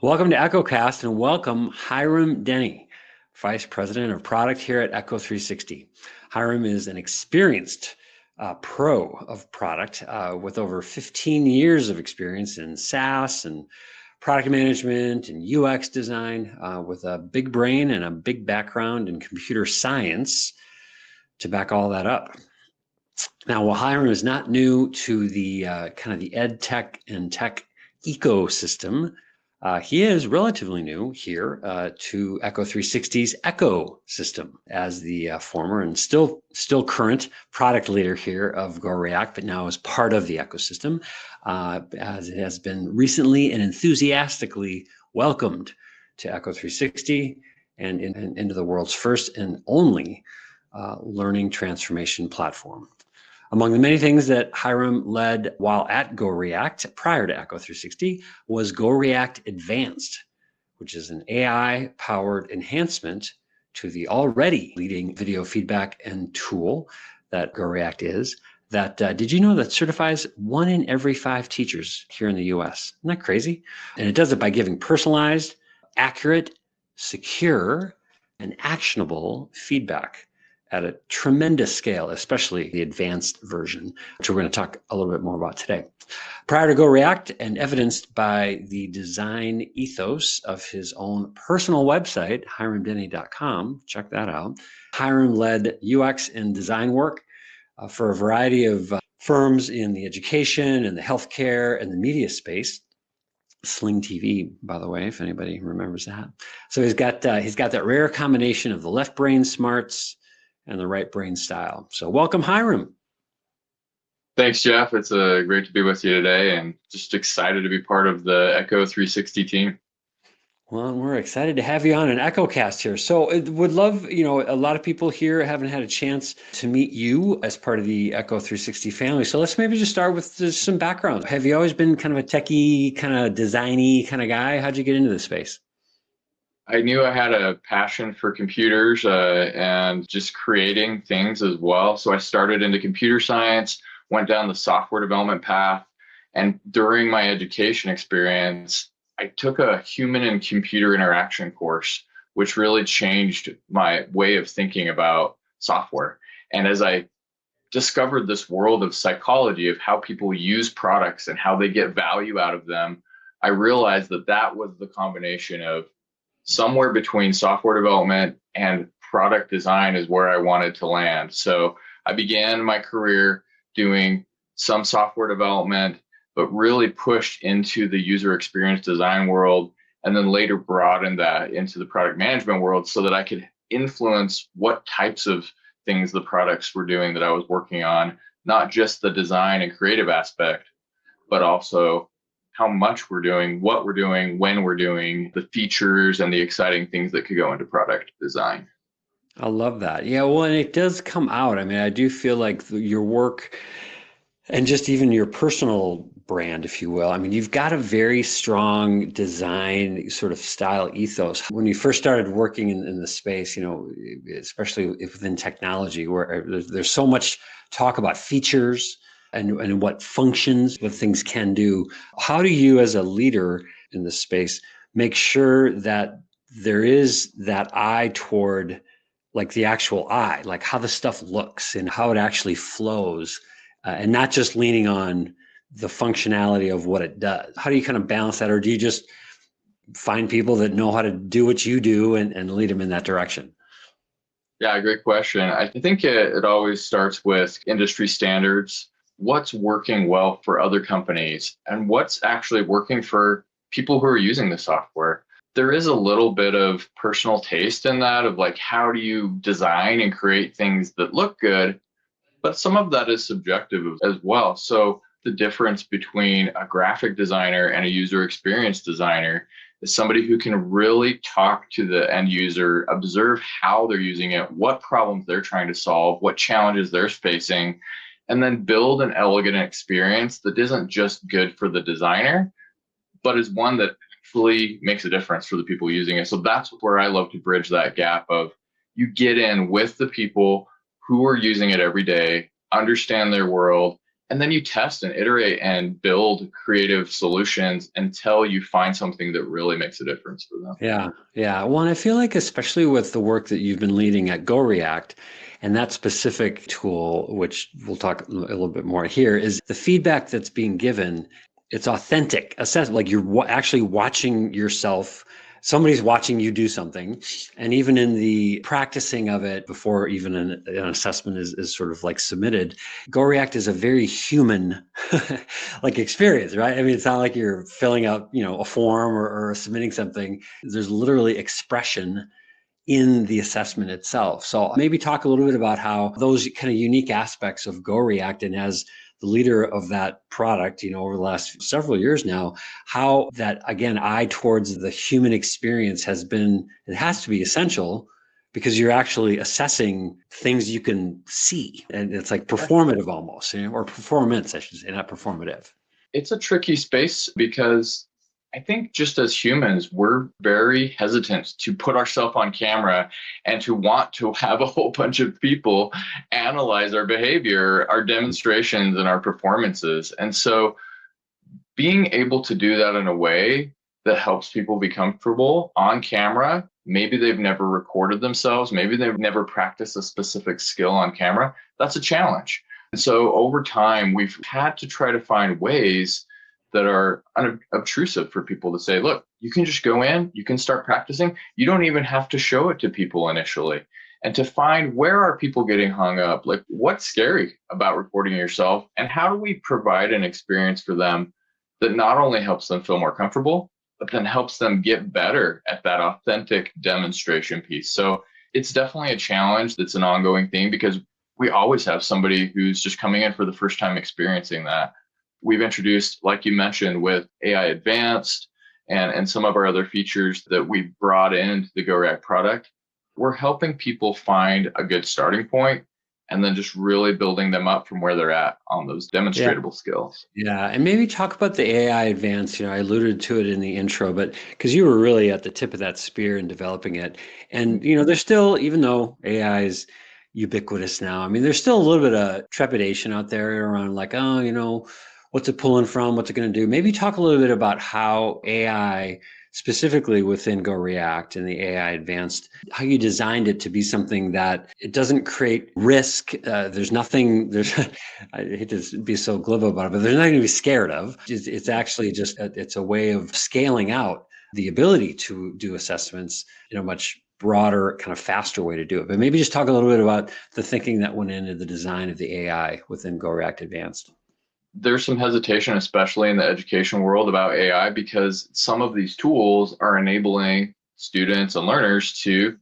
Welcome to EchoCast and welcome Hyrum Denney, Vice President of Product here at Echo360. Hyrum is an experienced pro of product with over 15 years of experience in SaaS and product management and UX design with a big brain and a big background in computer science to back all that up. Now, while Hyrum is not new to the kind of the ed tech and tech ecosystem, he is relatively new here to Echo360's ecosystem as the former and still current product leader here of GoReact, but now as part of the ecosystem, as it has been recently and enthusiastically welcomed to Echo360 and into the world's first and only learning transformation platform. Among the many things that Hyrum led while at GoReact prior to Echo360 was GoReact Advanced, which is an AI-powered enhancement to the already leading video feedback and tool that GoReact is. That did you know that certifies 1 in every 5 teachers here in the US? Isn't that crazy? And it does it by giving personalized, accurate, secure, and actionable feedback at a tremendous scale, especially the advanced version, which we're going to talk a little bit more about today. Prior to GoReact, and evidenced by the design ethos of his own personal website, HyrumDenney.com, check that out, Hyrum led UX and design work for a variety of firms in the education and the healthcare and the media space. Sling TV, by the way, if anybody remembers that. So he's got that rare combination of the left brain smarts and the right brain style. So welcome, Hyrum. Thanks, Jeff. It's great to be with you today and just excited to be part of the Echo360 team. Well, we're excited to have you on an EchoCast here. So would love, a lot of people here haven't had a chance to meet you as part of the Echo360 family. So let's maybe just start with some background. Have you always been kind of a techie, kind of designy kind of guy? How'd you get into this space? I knew I had a passion for computers and just creating things as well. So I started into computer science, went down the software development path. And during my education experience, I took a human and computer interaction course, which really changed my way of thinking about software. And as I discovered this world of psychology of how people use products and how they get value out of them, I realized that that was the combination of somewhere between software development and product design is where I wanted to land. So I began my career doing some software development, but really pushed into the user experience design world, and then later broadened that into the product management world so that I could influence what types of things the products were doing that I was working on, not just the design and creative aspect, but also how much we're doing, what we're doing, when we're doing, the features and the exciting things that could go into product design. I love that. Yeah, well, and it does come out. I mean, I do feel like your work and just even your personal brand, if you will. I mean, you've got a very strong design sort of style ethos. When you first started working in the space, especially within technology, where there's so much talk about features and what functions, what things can do. How do you as a leader in this space make sure that there is that eye toward like the actual eye, like how the stuff looks and how it actually flows, and not just leaning on the functionality of what it does? How do you kind of balance that? Or do you just find people that know how to do what you do and lead them in that direction? Yeah, great question. I think it always starts with industry standards. What's working well for other companies and what's actually working for people who are using the software. There is a little bit of personal taste in that of like, how do you design and create things that look good? But some of that is subjective as well. So the difference between a graphic designer and a user experience designer is somebody who can really talk to the end user, observe how they're using it, what problems they're trying to solve, what challenges they're facing, and then build an elegant experience that isn't just good for the designer, but is one that actually makes a difference for the people using it. So that's where I love to bridge that gap of you get in with the people who are using it every day, understand their world, And then you test and iterate and build creative solutions until you find something that really makes a difference for them. Yeah, yeah. Well, and I feel like especially with the work that you've been leading at GoReact and that specific tool, which we'll talk a little bit more here, is the feedback that's being given. It's authentic, like you're actually watching yourself. Somebody's watching you do something, and even in the practicing of it before even an assessment is sort of like submitted, GoReact is a very human like experience, right? I mean, it's not like you're filling out, a form or submitting something. There's literally expression in the assessment itself. So maybe talk a little bit about how those kind of unique aspects of GoReact, and as the leader of that product, over the last several years now, how that, again, eye towards the human experience it has to be essential because you're actually assessing things you can see. And it's like performative almost, or performance, I should say, not performative. It's a tricky space because I think just as humans, we're very hesitant to put ourselves on camera and to want to have a whole bunch of people analyze our behavior, our demonstrations, and our performances. And so being able to do that in a way that helps people be comfortable on camera, maybe they've never recorded themselves, maybe they've never practiced a specific skill on camera, that's a challenge. And so over time, we've had to try to find ways that are unobtrusive for people to say, look, you can just go in, you can start practicing. You don't even have to show it to people initially. And to find where are people getting hung up, like what's scary about recording yourself, and how do we provide an experience for them that not only helps them feel more comfortable, but then helps them get better at that authentic demonstration piece. So it's definitely a challenge that's an ongoing thing because we always have somebody who's just coming in for the first time experiencing that. We've introduced, like you mentioned, with AI Advanced and some of our other features that we brought into the GoReact product, we're helping people find a good starting point and then just really building them up from where they're at on those demonstratable skills. Yeah, and maybe talk about the AI Advanced. I alluded to it in the intro, but because you were really at the tip of that spear in developing it. And, there's still, even though AI is ubiquitous now, I mean, there's still a little bit of trepidation out there around like, oh, what's it pulling from? What's it going to do? Maybe talk a little bit about how AI, specifically within GoReact and the AI Advanced, how you designed it to be something that it doesn't create risk. I hate to be so glib about it, but there's nothing to be scared of. It's actually just, it's a way of scaling out the ability to do assessments in a much broader, kind of faster way to do it. But maybe just talk a little bit about the thinking that went into the design of the AI within GoReact Advanced. There's some hesitation, especially in the education world, about AI because some of these tools are enabling students and learners to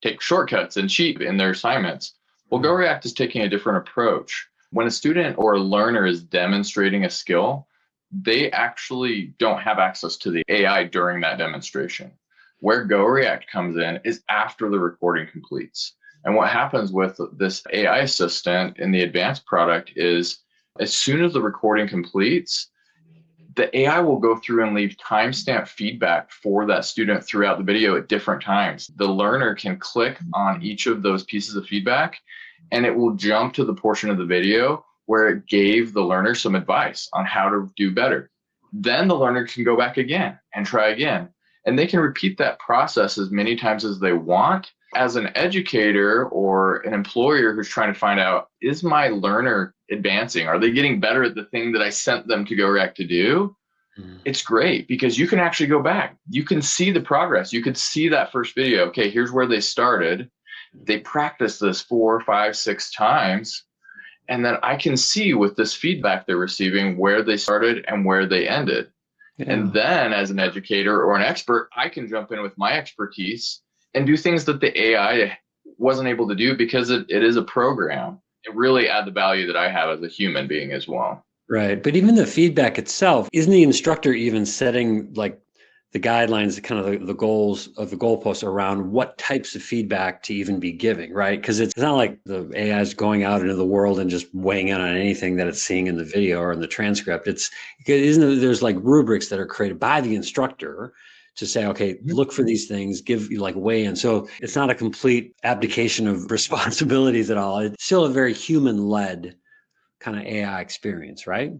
take shortcuts and cheat in their assignments. Well, GoReact is taking a different approach. When a student or a learner is demonstrating a skill, they actually don't have access to the AI during that demonstration. Where GoReact comes in is after the recording completes. And what happens with this AI assistant in the advanced product is as soon as the recording completes, the AI will go through and leave timestamp feedback for that student throughout the video at different times. The learner can click on each of those pieces of feedback and it will jump to the portion of the video where it gave the learner some advice on how to do better. Then the learner can go back again and try again. And they can repeat that process as many times as they want. As an educator or an employer who's trying to find out, is my learner advancing? Are they getting better at the thing that I sent them to GoReact to do? It's great because you can actually go back. You can see the progress. You could see that first video. Okay, here's where they started. They practiced this 4, 5, 6 times. And then I can see with this feedback they're receiving where they started and where they ended. Yeah. And then as an educator or an expert, I can jump in with my expertise and do things that the AI wasn't able to do because it is a program. It really add the value that I have as a human being as well. Right. But even the feedback itself, isn't the instructor even setting like the guidelines, kind of the goals of the goalposts around what types of feedback to even be giving, right? Because it's not like the AI is going out into the world and just weighing in on anything that it's seeing in the video or in the transcript. There's like rubrics that are created by the instructor to say, okay, look for these things, give you like weigh in. So it's not a complete abdication of responsibilities at all. It's still a very human-led kind of AI experience, right?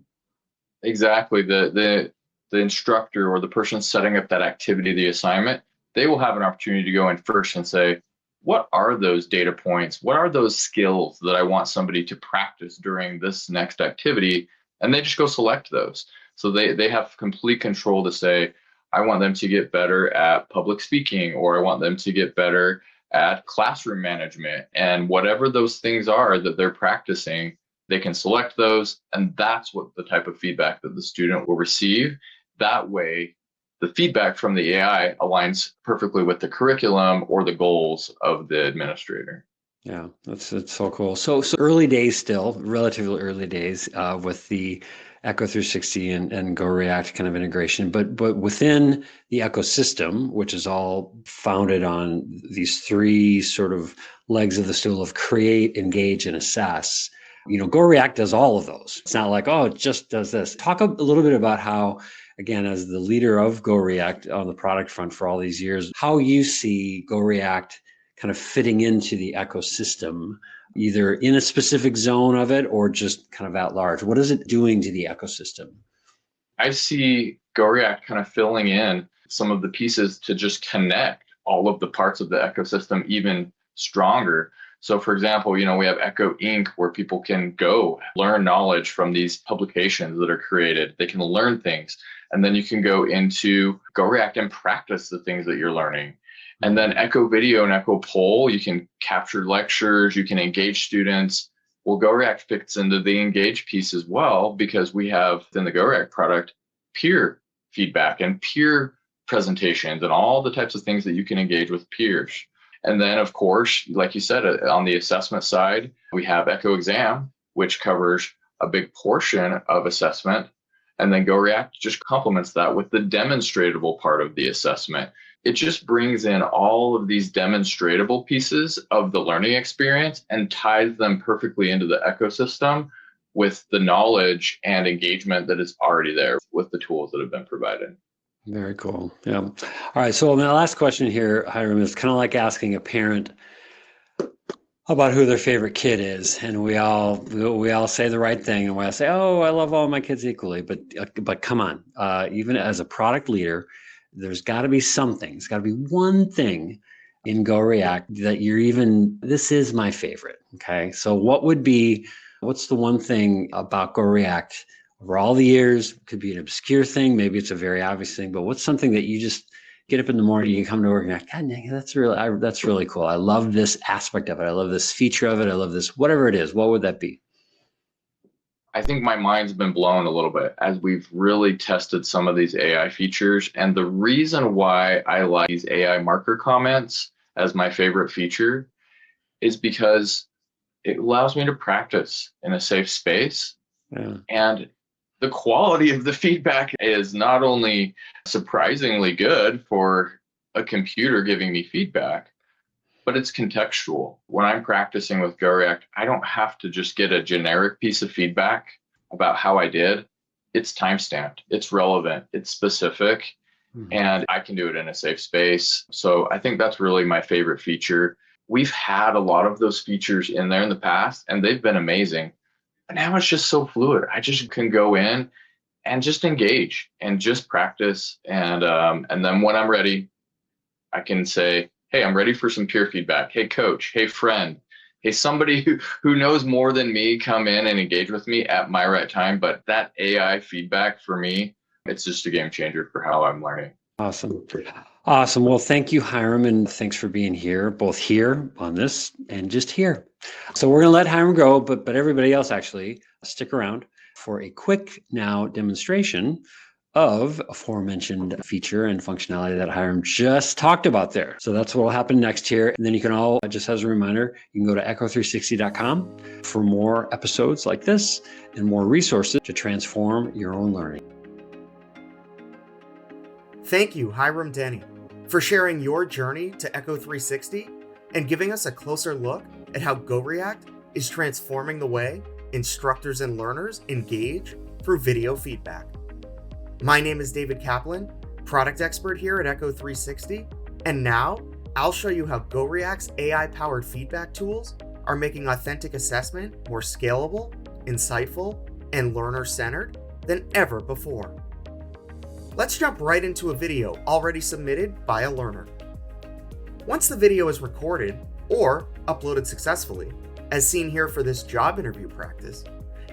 Exactly. The instructor or the person setting up that activity, the assignment, they will have an opportunity to go in first and say, what are those data points? What are those skills that I want somebody to practice during this next activity? And they just go select those. So they have complete control to say, I want them to get better at public speaking, or I want them to get better at classroom management. And whatever those things are that they're practicing, they can select those. And that's what the type of feedback that the student will receive. That way, the feedback from the AI aligns perfectly with the curriculum or the goals of the administrator. Yeah, that's so cool. So early days still, relatively early days with the Echo360 and GoReact kind of integration, but within the ecosystem, which is all founded on these three sort of legs of the stool of create, engage, and assess. GoReact does all of those. It's not like, oh, it just does this. Talk a little bit about how, again, as the leader of GoReact on the product front for all these years, how you see GoReact kind of fitting into the ecosystem, either in a specific zone of it or just kind of at large. What is it doing to the ecosystem? I see GoReact kind of filling in some of the pieces to just connect all of the parts of the ecosystem even stronger. So for example, we have Echo Inc., where people can go learn knowledge from these publications that are created. They can learn things. And then you can go into GoReact and practice the things that you're learning. And then Echo Video and Echo Poll, you can capture lectures, you can engage students. Well, GoReact fits into the engage piece as well, because we have in the GoReact product peer feedback and peer presentations and all the types of things that you can engage with peers. And then, of course, like you said, on the assessment side, we have Echo Exam, which covers a big portion of assessment. And then GoReact just complements that with the demonstratable part of the assessment. It just brings in all of these demonstratable pieces of the learning experience and ties them perfectly into the ecosystem with the knowledge and engagement that is already there with the tools that have been provided. Very cool. Yeah. All right. So my last question here, Hyrum, is kind of like asking a parent about who their favorite kid is, and we all say the right thing, and we all say, "Oh, I love all my kids equally." But come on, even as a product leader, there's got to be something. It's got to be one thing in GoReact that this is my favorite. Okay. So what's the one thing about GoReact over all the years? It could be an obscure thing. Maybe it's a very obvious thing, but what's something that you just get up in the morning, you come to work and you're like, God dang, that's really cool. I love this aspect of it. I love this feature of it. I love this, whatever it is. What would that be? I think my mind's been blown a little bit as we've really tested some of these AI features. And the reason why I like these AI marker comments as my favorite feature is because it allows me to practice in a safe space. Yeah. And the quality of the feedback is not only surprisingly good for a computer giving me feedback, but it's contextual. When I'm practicing with GoReact, I don't have to just get a generic piece of feedback about how I did. It's timestamped, it's relevant, it's specific, and I can do it in a safe space. So I think that's really my favorite feature. We've had a lot of those features in there in the past, and they've been amazing. But now it's just so fluid. I just can go in and just engage and just practice. And then when I'm ready, I can say, hey, I'm ready for some peer feedback. Hey, coach. Hey, friend. Hey, somebody who knows more than me, come in and engage with me at my right time. But that AI feedback for me, it's just a game changer for how I'm learning. Awesome. Awesome. Well, thank you, Hyrum, and thanks for being here, both here on this and just here. So we're going to let Hyrum go, but everybody else actually stick around for a quick now demonstration of aforementioned feature and functionality that Hyrum just talked about there. So that's what will happen next here. And then you can all, just as a reminder, you can go to echo360.com for more episodes like this and more resources to transform your own learning. Thank you, Hyrum Denney, for sharing your journey to Echo360 and giving us a closer look at how GoReact is transforming the way instructors and learners engage through video feedback. My name is David Kaplan, product expert here at Echo360, and now I'll show you how GoReact's AI-powered feedback tools are making authentic assessment more scalable, insightful, and learner-centered than ever before. Let's jump right into a video already submitted by a learner. Once the video is recorded or uploaded successfully, as seen here for this job interview practice,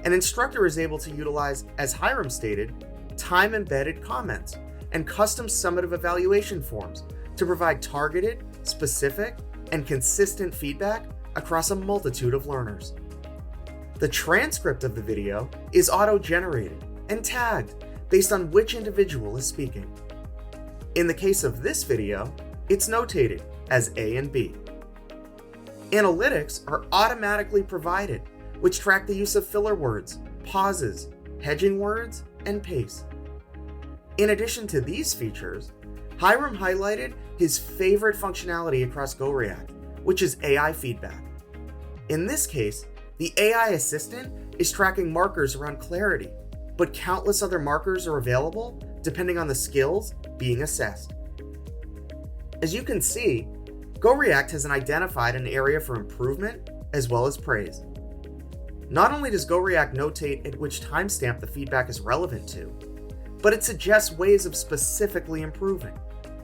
an instructor is able to utilize, as Hyrum stated, time-embedded comments and custom summative evaluation forms to provide targeted, specific, and consistent feedback across a multitude of learners. The transcript of the video is auto-generated and tagged based on which individual is speaking. In the case of this video, it's notated as A and B. Analytics are automatically provided, which track the use of filler words, pauses, hedging words, and pace. In addition to these features, Hyrum highlighted his favorite functionality across GoReact, which is AI feedback. In this case, the AI assistant is tracking markers around clarity, but countless other markers are available depending on the skills being assessed. As you can see, GoReact has identified an area for improvement as well as praise. Not only does GoReact notate at which timestamp the feedback is relevant to, but it suggests ways of specifically improving,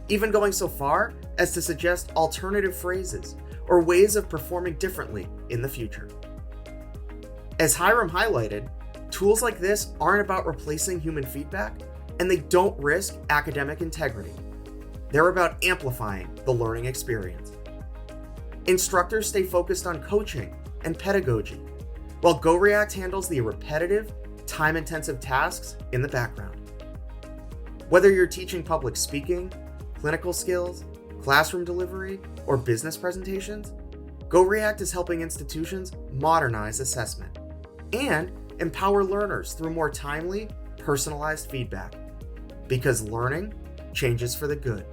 even going so far as to suggest alternative phrases or ways of performing differently in the future. As Hyrum highlighted, tools like this aren't about replacing human feedback, and they don't risk academic integrity. They're about amplifying the learning experience. Instructors stay focused on coaching and pedagogy, while GoReact handles the repetitive, time-intensive tasks in the background. Whether you're teaching public speaking, clinical skills, classroom delivery, or business presentations, GoReact is helping institutions modernize assessment and empower learners through more timely, personalized feedback. Because learning changes for the good.